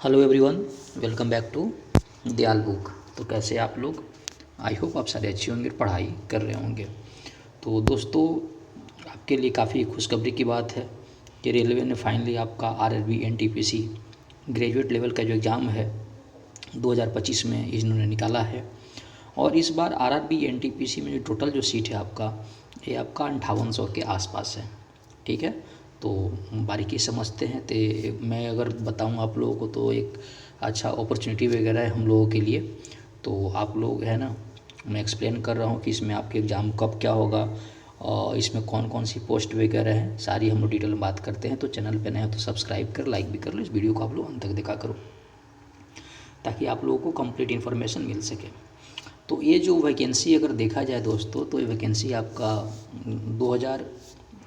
Hello everyone, welcome back to Dayal book. तो कैसे आप लोग? आई होप आप सारे अच्छे होंगे, पढ़ाई कर रहे होंगे। तो दोस्तों, आपके लिए काफ़ी खुशखबरी की बात है कि रेलवे ने फाइनली आपका आरआरबी एनटीपीसी ग्रेजुएट लेवल का जो एग्ज़ाम है 2025 में इन्होंने निकाला है। और इस बार आरआरबी एनटीपीसी में जो टोटल जो सीट है आपका, ये आपका 5800 के आसपास है। ठीक है, तो बारीकी समझते हैं। तो मैं अगर बताऊं आप लोगों को तो एक अच्छा अपॉर्चुनिटी वगैरह है हम लोगों के लिए। तो आप लोग है ना, मैं एक्सप्लेन कर रहा हूँ कि इसमें आपके एग्ज़ाम कब क्या होगा और इसमें कौन कौन सी पोस्ट वगैरह हैं, सारी हम लोग डिटेल में बात करते हैं। तो चैनल पे नए हो तो सब्सक्राइब कर, लाइक भी कर लो। इस वीडियो को आप लोग अंत तक देखा करो ताकि आप लोगों को कंप्लीट इन्फॉर्मेशन मिल सके। तो ये जो वैकेंसी अगर देखा जाए दोस्तों, तो ये वैकेंसी आपका 2000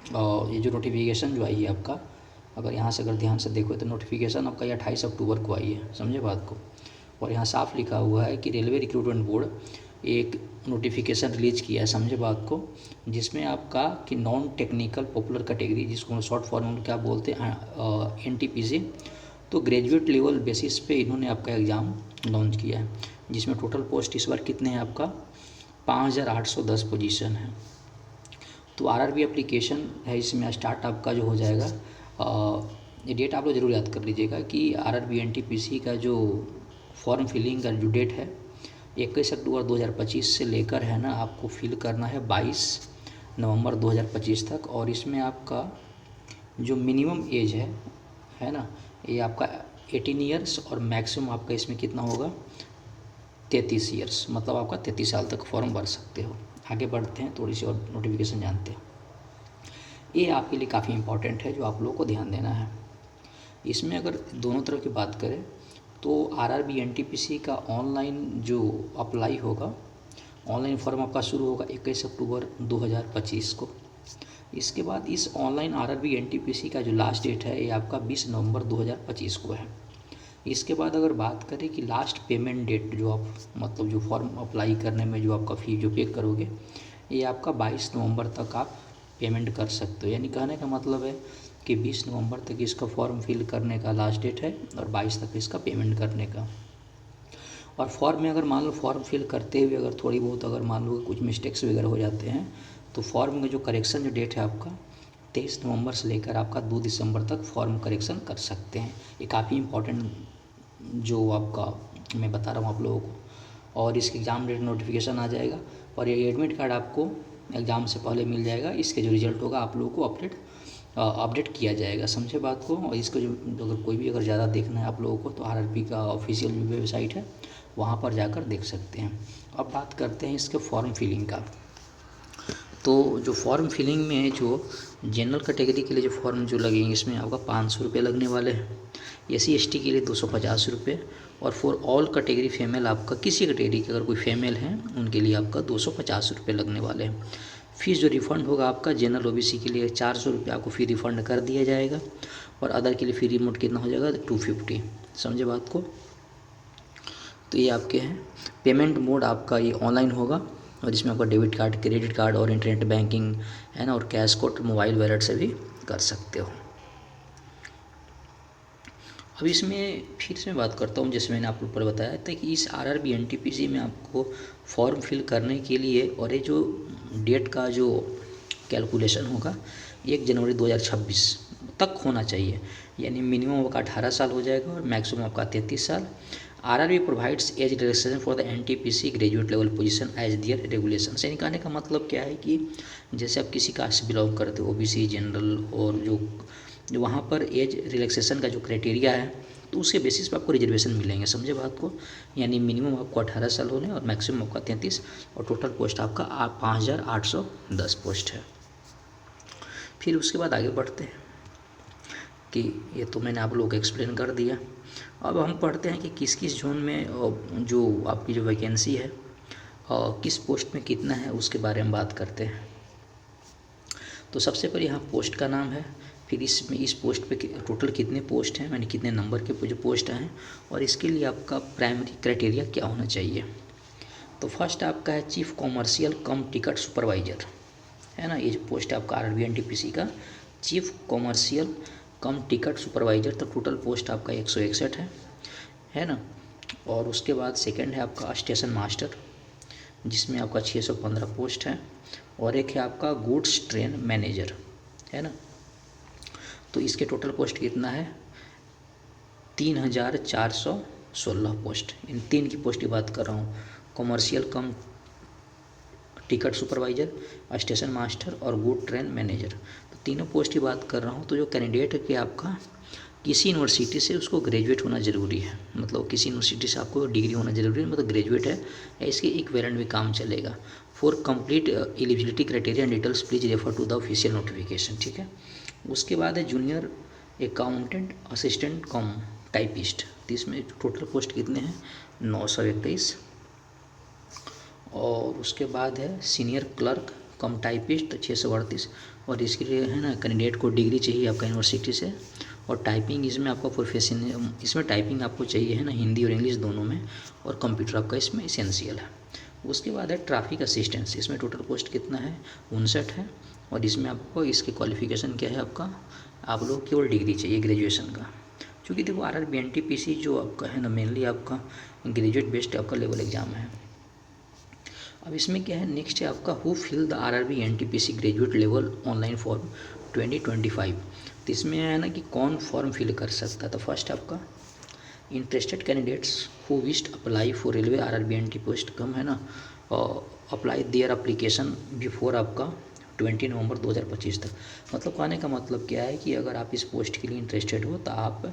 ये जो नोटिफिकेशन जो आई है आपका, अगर यहाँ से अगर ध्यान से देखो तो नोटिफिकेशन आपका ये 28 अक्टूबर को आई है, समझे बात को। और यहाँ साफ लिखा हुआ है कि रेलवे रिक्रूटमेंट बोर्ड एक नोटिफिकेशन रिलीज किया है, समझे बात को, जिसमें आपका कि नॉन टेक्निकल पॉपुलर कैटेगरी, जिसको शॉर्ट फॉर्म में क्या बोलते हैं, एनटीपीसी, तो ग्रेजुएट लेवल बेसिस पे इन्होंने आपका एग्ज़ाम लॉन्च किया है, जिसमें टोटल पोस्ट इस बार कितने हैं आपका 5810 पोजीशन है। तो आरआरबी एप्लीकेशन है, इसमें स्टार्ट आपका जो हो जाएगा, ये डेट आप लोग ज़रूर याद कर लीजिएगा कि आरआरबी एनटीपीसी का जो फॉर्म फिलिंग का जो डेट है 21 अक्टूबर 2025 से लेकर है ना, आपको फिल करना है 22 नवंबर 2025 तक। और इसमें आपका जो मिनिमम एज है ना, ये आपका 18 ईयर्स और मैक्सिमम आपका इसमें कितना होगा 33 ईयर्स, मतलब आपका 33 साल तक फॉर्म भर सकते हो। आगे बढ़ते हैं, थोड़ी सी और नोटिफिकेशन जानते हैं। ये आपके लिए काफ़ी इंपॉर्टेंट है, जो आप लोगों को ध्यान देना है। इसमें अगर दोनों तरफ की बात करें तो आरआरबी एनटीपीसी का ऑनलाइन जो अप्लाई होगा, ऑनलाइन फॉर्म आपका शुरू होगा 21 अक्टूबर 2025 को। इसके बाद इस ऑनलाइन आरआरबी एनटीपीसी का जो लास्ट डेट है ये आपका 20 नवंबर 2025 को है। इसके बाद अगर बात करें कि लास्ट पेमेंट डेट जो आप मतलब जो फॉर्म अप्लाई करने में जो आपका फ़ी जो पे करोगे, ये आपका 22 नवंबर तक आप पेमेंट कर सकते हो। यानी कहने का मतलब है कि 20 नवंबर तक इसका फॉर्म फिल करने का लास्ट डेट है और 22 तक इसका पेमेंट करने का। और फॉर्म में अगर मान लो फॉर्म फिल करते हुए अगर थोड़ी बहुत अगर मान लो कुछ मिस्टेक्स वगैरह हो जाते हैं, तो फॉर्म में जो करेक्शन जो डेट है आपका 23 नवंबर से लेकर आपका 2 दिसंबर तक फॉर्म करेक्शन कर सकते हैं। ये काफ़ी इंपॉर्टेंट जो आपका मैं बता रहा हूँ आप लोगों को। और इसके एग्ज़ाम डेट नोटिफिकेशन आ जाएगा और ये एडमिट कार्ड आपको एग्ज़ाम से पहले मिल जाएगा। इसके जो रिज़ल्ट होगा आप लोगों को अपडेट किया जाएगा, समझे बात को। और इसको जो अगर कोई भी अगर ज़्यादा देखना है आप लोगों को तो आरआरबी का ऑफिशियल जो वेबसाइट है वहाँ पर जाकर देख सकते हैं। अब बात करते हैं इसके फॉर्म फिलिंग का। तो जो फॉर्म फिलिंग में जो जनरल कैटेगरी के लिए जो फॉर्म जो लगेंगे, इसमें आपका 500 रुपये लगने वाले हैं। SC ST के लिए 250 रुपये। और फॉर ऑल कैटेगरी फीमेल, आपका किसी कैटेगरी के अगर कोई फीमेल हैं उनके लिए आपका 250 रुपये लगने वाले हैं। फीस जो रिफ़ंड होगा आपका जनरल OBC के लिए 400 रुपये आपको फ़ी रिफ़ंड कर दिया जाएगा। और अदर के लिए फ़ी रिमोट कितना हो जाएगा 250, समझे बात को। तो ये आपके हैं। पेमेंट मोड आपका ये ऑनलाइन होगा और इसमें आपका डेबिट कार्ड, क्रेडिट कार्ड और इंटरनेट बैंकिंग है ना, और कैश कोड मोबाइल वॉलेट से भी कर सकते हो। अब इसमें फिर से मैं बात करता हूँ, जैसे मैंने आपको ऊपर बताया था कि इस आरआरबी एनटीपीसी में आपको फॉर्म फिल करने के लिए और ये जो डेट का जो कैलकुलेशन होगा 1 जनवरी 2026 तक होना चाहिए। यानी मिनिमम आपका 18 साल हो जाएगा और मैक्सिमम आपका 33 साल। RRB provides age relaxation for the NTPC graduate level position as their regulation. यानी कहने का मतलब क्या है कि जैसे आप किसी कास्ट से बिलोंग करते हो, OBC, जनरल, और जो वहाँ पर एज रिलैक्सेशन का जो क्राइटेरिया है तो उसके बेसिस पर आपको रिजर्वेशन मिलेंगे, समझे बात को। यानी मिनिमम आपको 18 साल होने और मैक्सिमम आपका 33 और टोटल पोस्ट आपका 5810 पोस्ट है। फिर उसके बाद आगे बढ़ते हैं कि ये तो मैंने आप लोगों को एक्सप्लेन कर दिया। अब हम पढ़ते हैं कि किस किस जोन में जो आपकी जो वैकेंसी है और किस पोस्ट में कितना है उसके बारे में बात करते हैं। तो सबसे पहले यहाँ पोस्ट का नाम है, फिर इसमें इस पोस्ट पे टोटल कितने पोस्ट हैं, यानी कितने नंबर के जो पोस्ट हैं, और इसके लिए आपका प्राइमरी क्राइटेरिया क्या होना चाहिए। तो फर्स्ट आपका है चीफ कॉमर्शियल कम टिकट सुपरवाइजर, है ना। ये जो पोस्ट है आपका आरआरबी एनटीपीसी का चीफ कॉमर्शियल कम टिकट सुपरवाइजर, तो टोटल पोस्ट आपका 161 है। है ना। और उसके बाद सेकंड है आपका स्टेशन मास्टर, जिसमें आपका 615 पोस्ट है। और एक है आपका गुड्स ट्रेन मैनेजर, है ना। तो इसके टोटल पोस्ट कितना है, 3416 पोस्ट। इन 3 की पोस्ट की बात कर रहा हूँ, कॉमर्शियल कम टिकट सुपरवाइज़र, स्टेशन मास्टर और गुड ट्रेन मैनेजर। तो तीनों पोस्ट की बात कर रहा हूँ। तो जो कैंडिडेट है कि आपका किसी यूनिवर्सिटी से उसको ग्रेजुएट होना ज़रूरी है, मतलब किसी यूनिवर्सिटी से आपको डिग्री होना ज़रूरी है, मतलब ग्रेजुएट है या इसके इक्विवेलेंट भी काम चलेगा। For complete eligibility criteria and details please refer to the official notification, ठीक है। उसके बाद है junior accountant assistant cum typist. तो इसमें टोटल पोस्ट कितने हैं, 921। और उसके बाद है सीनियर क्लर्क कम टाइपिस्ट 638। और इसके लिए है ना कैंडिडेट को डिग्री चाहिए आपका यूनिवर्सिटी से। और टाइपिंग इसमें आपका प्रोफेशन, इसमें टाइपिंग आपको चाहिए है ना हिंदी और इंग्लिश दोनों में, और कंप्यूटर आपका इसमें इसेंशियल है। उसके बाद है ट्रैफिक असिस्टेंस। इसमें टोटल पोस्ट कितना है, 59 है। और इसमें आपको इसके क्वालिफिकेशन क्या है आपका, आप लोग केवल डिग्री चाहिए ग्रेजुएशन का। क्योंकि देखो RRB NTPC जो आपका है ना मेनली आपका ग्रेजुएट बेस्ड आपका लेवल एग्ज़ाम है। अब इसमें क्या है, नेक्स्ट है आपका who fill the RRB NTPC graduate level online form 2025। तो इसमें है ना कि कौन फॉर्म फिल कर सकता है। तो फर्स्ट आपका interested candidates who wished apply for railway RRB NT post कम है ना, अप्लाई देयर अप्लीकेशन बिफोर आपका 20 नवंबर 2025 तक। मतलब कहने का मतलब क्या है कि अगर आप इस पोस्ट के लिए इंटरेस्टेड हो तो आप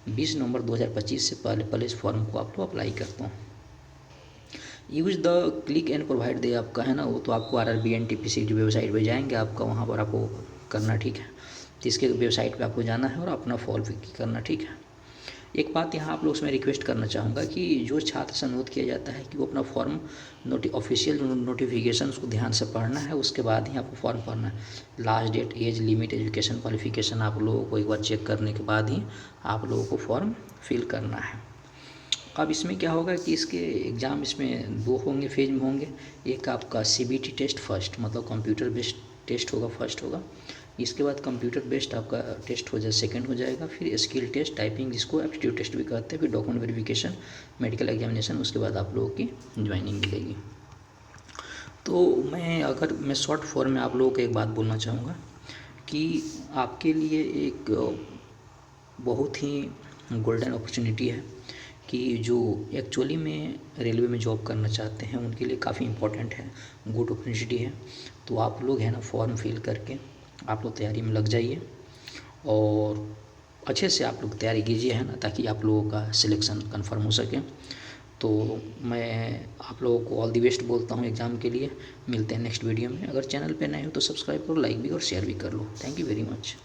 20 नवंबर 2025 से पहले इस फॉर्म को आप लोग अप्लाई करते हो। Use the click and provide दे आपका है ना, वो तो आपको RRB NTPC जो वेबसाइट पे जाएंगे आपका वहाँ पर आपको करना, ठीक है। तो इसके वेबसाइट पे आपको जाना है और अपना फॉर्म करना, ठीक है। एक बात यहाँ आप लोग उसमें रिक्वेस्ट करना चाहूँगा कि जो छात्र से अनुरोध किया जाता है कि वो अपना फॉर्म ऑफिशियल नोटिफिकेशन उसको ध्यान से पढ़ना है, उसके बाद ही आपको फॉर्म भरना है। Last date, age limit, education qualification आप लोगों को एक बार चेक करने के बाद ही आप लोगों को फॉर्म फिल करना है। अब इसमें क्या होगा कि इसके एग्ज़ाम इसमें 2 होंगे, फेज में होंगे। एक आपका CBT टेस्ट फर्स्ट, मतलब कंप्यूटर बेस्ड टेस्ट होगा, फर्स्ट होगा। इसके बाद कंप्यूटर बेस्ड आपका टेस्ट हो जाए, सेकंड हो जाएगा। फिर स्किल टेस्ट, टाइपिंग जिसको एप्टीट्यूड टेस्ट भी कहते हैं, फिर डॉक्यूमेंट वेरिफिकेशन, मेडिकल एग्जामिनेशन। उसके बाद आप लोगों की ज्वाइनिंग मिलेगी। तो मैं शॉर्ट फॉर्म में आप लोगों को एक बात बोलना चाहूँगा कि आपके लिए एक बहुत ही गोल्डन अपॉर्चुनिटी है कि जो एक्चुअली में रेलवे में जॉब करना चाहते हैं उनके लिए काफ़ी इम्पोर्टेंट है, गुड अपॉर्चुनिटी है। तो आप लोग है ना फॉर्म फिल करके आप लोग तैयारी में लग जाइए और अच्छे से आप लोग तैयारी कीजिए है ना, ताकि आप लोगों का सिलेक्शन कंफर्म हो सके। तो मैं आप लोगों को ऑल दी बेस्ट बोलता हूँ एग्ज़ाम के लिए। मिलते हैं नेक्स्ट वीडियो में। अगर चैनल पे नए हो तो सब्सक्राइब करो, लाइक भी और शेयर भी कर लो। Thank you very much.